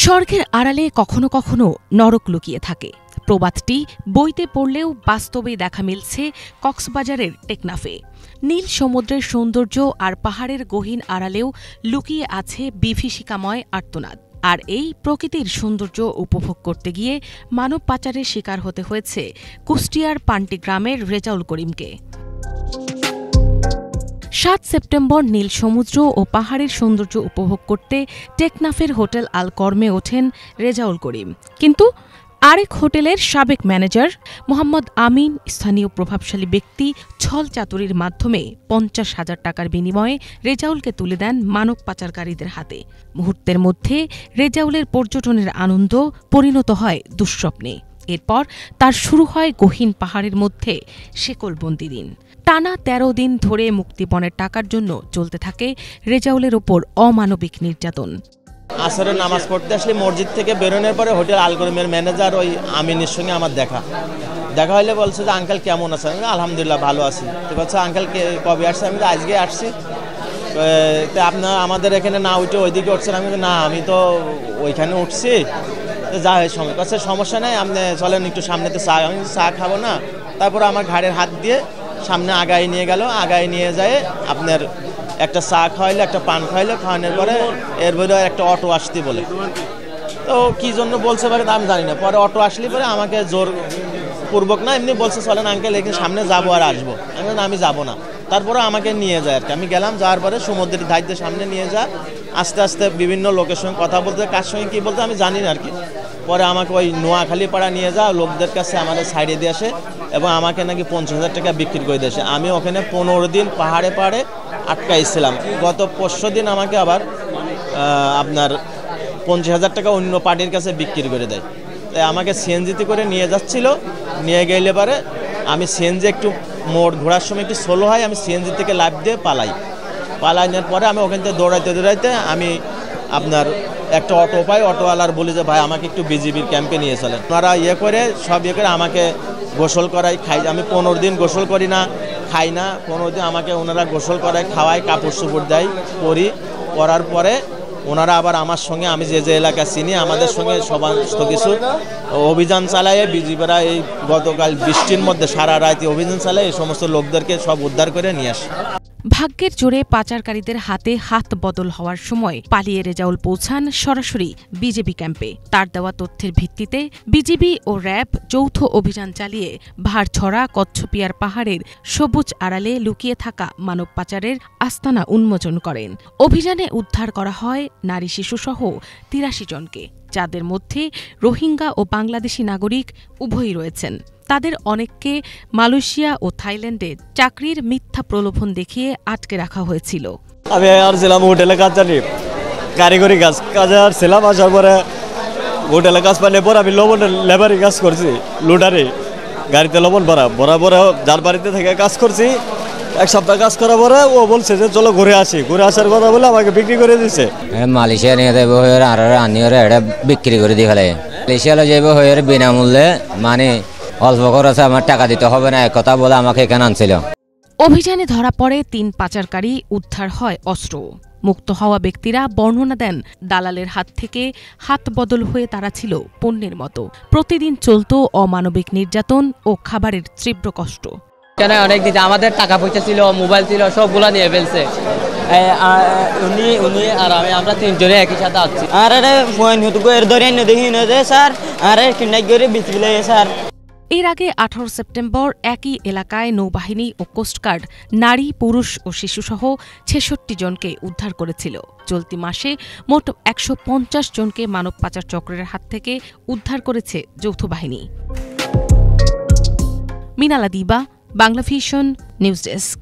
স্বর্গের আড়ালে কখনো কখনো নরক লুকিয়ে থাকে। প্রবাদটি বইতে পড়লেও বাস্তবে দেখা মিলছে কক্সবাজারের টেকনাফে। নীল সমুদ্রের সৌন্দর্য আর পাহাড়ের গহীন আড়ালেও লুকিয়ে আছে বিভীষিকাময় আর্তনাদ। আর এই প্রকৃতির সৌন্দর্য উপভোগ করতে গিয়ে মানব পাচারের শিকার হতে হয়েছে কুষ্টিয়ার পান্টি গ্রামের রেজাউল করিমকে। ৭ সেপ্টেম্বর নীল সমুদ্র ও পাহাড়ের সৌন্দর্য উপভোগ করতে টেকনাফের হোটেল আল কর্মে ওঠেন রেজাউল করিম। কিন্তু আরেক হোটেলের সাবেক ম্যানেজার মোহাম্মদ আমিন স্থানীয় প্রভাবশালী ব্যক্তি ছল চাতুরির মাধ্যমে ৫০,০০০ টাকার বিনিময়ে রেজাউলকে তুলে দেন মানব পাচারকারীদের হাতে। মুহূর্তের মধ্যে রেজাউলের পর্যটনের আনন্দ পরিণত হয় দুঃস্বপ্নে। এরপর তার শুরু হয় গহীন পাহাড়ের মধ্যে শেকলবন্দি দিন। টানা ১৩ দিন ধরে মুক্তিপণের টাকার জন্য চলতে থাকে রেজাউলের ওপর অমানবিক নির্যাতন। আসরের নামাজ পড়তে আসলে মসজিদ থেকে বেরোনোর পরে হোটেল আল করিমের ম্যানেজার ওই আমিনের সঙ্গে আমার দেখা হলে বলছে যে আঙ্কেল কেমন আছেন? আমি আলহামদুলিল্লাহ ভালো আছি। তো বলছে আঙ্কেল কবে আসছে? আমি আজকে আসছি। তো আপনার আমাদের এখানে না উঠে ওইদিকে উঠছেন? আমি না, আমি তো ওইখানে উঠছি। তো যা হয় সমস্যা নেই, আপনি চলেন একটু সামনেতে চা। আমি চা খাবো না। তারপর আমার ঘাড়ের হাত দিয়ে সামনে আগায় নিয়ে গেল। আগায় নিয়ে যায় আপনার একটা চা খাওয়াইলে, একটা পান খাওয়াইলে, খাওয়ানোর পরে এর বলে একটা অটো আসতে বলে। তো কী জন্য বলছে পারে আমি জানি না। পরে অটো আসলে পরে আমাকে জোর পূর্বক না এমনি বলছে চলেন আঙ্কেল এখানে সামনে যাবো আর আসবো। আমি যাবো না। তারপরে আমাকে নিয়ে যায় আর কি। আমি গেলাম, যাওয়ার পরে সমুদ্রের ধারে সামনে নিয়ে যা আস্তে আস্তে বিভিন্ন লোকের সঙ্গে কথা বলতে, কার সঙ্গে কী বলতে আমি জানি না আর কি। পরে আমাকে ওই নোয়াখালী পাড়া নিয়ে যা লোকদের কাছে আমাদের সাইডে দিয়ে আসে এবং আমাকে নাকি ৫০,০০০ টাকা বিক্রি করে দিয়েছে। আমি ওখানে ১৫ দিন পাহাড়ে আটকাইছিলাম। গত ৫০ দিন আমাকে আবার আপনার ৫০,০০০ টাকা অন্য পার্টির কাছে বিক্রি করে দেয়। তাই আমাকে সিএনজিতে করে নিয়ে যাচ্ছিল। নিয়ে গেলে পরে আমি সিএনজি একটু মোড় ঘোরার সময় একটু স্লো হয়, আমি সিএনজি থেকে লাফ দিয়ে পালাইনের পরে আমি ওখান থেকে দৌড়াইতে আমি আপনার একটা অটো পাই। অটোওয়ালার বলি যে ভাই আমাকে একটু বিজিবির ক্যাম্পে নিয়ে চলেন। ওনারা সব করে আমাকে গোসল করাই, খাই। আমি ১৫ দিন গোসল করি না, খাই না। ১৫ দিন আমাকে ওনারা গোসল করায়, খাওয়ায়, কাপড় চোপড় দেয়, পরার পরে ওনারা আবার আমার সঙ্গে আমি যে এলাকা চিনি আমাদের সঙ্গে সমস্ত কিছু অভিযান চালায়। বিজিবিরা এই গতকাল বৃষ্টির মধ্যে সারা রাত অভিযান চালায়, এই সমস্ত লোকদেরকে সব উদ্ধার করে নিয়ে আসে। ভাগ্যের জোরে পাচারকারীদের হাতে হাত বদল হওয়ার সময় পালিয়ে রেজাউল পৌঁছান সরাসরি বিজেপি ক্যাম্পে। তার দেওয়া তথ্যের ভিত্তিতে বিজিবি ও র্যাব যৌথ অভিযান চালিয়ে ভাড়ছড়া কচ্ছপিয়ার পাহাড়ের সবুজ আড়ালে লুকিয়ে থাকা মানব পাচারের আস্তানা উন্মোচন করেন। অভিযানে উদ্ধার করা হয় নারী শিশুসহ ৮৩ জনকে, যাদের মধ্যে রোহিঙ্গা ও বাংলাদেশি নাগরিক উভয়ই রয়েছেন। তাদের অনেককে মালয়েশিয়া ও থাইল্যান্ডে চাকরির মিথ্যা প্রলোভন দেখিয়ে আটকে রাখা হয়েছিল। আমি আর ছিলাম হোটেলে কাজ জানি, কারিগরি কাজে আর ছিলাম। আসার পরে হোটেলে কাজ পাইলে পরে আমি লবণের লেবারি কাজ করছি, লোডারে গাড়িতে লবণ ভরা যার বাড়িতে থেকে কাজ করছি। ১ সপ্তাহ কাজ করার পরে ও বলছে যে চলো ঘুরে আসার কথা বলে আমাকে বিক্রি করে দিছে। মালয়েশিয়া নিয়ে যাবো আর আনিওরে এটা বিক্রি করে দিয়ে ফেলে। মালয়েশিয়া যাবো হয়ে বিনামূল্যে, মানে অল্প খরচে আমার টাকা দিতে হবে না, এক কথা বলে আমাকে এখানে আনছিল। অভিযানে ধরা পড়ে ৩ পাচারকারী, উদ্ধার হয় অস্ত্র। মুক্ত হওয়া ব্যক্তিরা বর্ণনা দেন দালালের হাত থেকে হাত বদল হয়ে তারা ছিল পণ্যের মতো। প্রতিদিন চলত অমানবিক নির্যাতন ও খাবারের তীব্র কষ্ট। অনেক দিন আমাদের টাকা পয়সা ছিল, মোবাইল ছিল, সবগুলা নিয়ে ফেলছে। উনি আর আমরা ৩ জনে একই সাথে আছি। আর স্যার এর আগে ১৮ সেপ্টেম্বর একই এলাকায় নৌবাহিনী ও কোস্টগার্ড নারী, পুরুষ ও শিশুসহ ৬৬ জনকে উদ্ধার করেছিল। চলতি মাসে মোট ১৫০ জনকে মানব পাচার চক্রের হাত থেকে উদ্ধার করেছে যৌথ বাহিনী। মিনালা দিবা, বাংলা ভিশন, নিউজ ডেস্ক।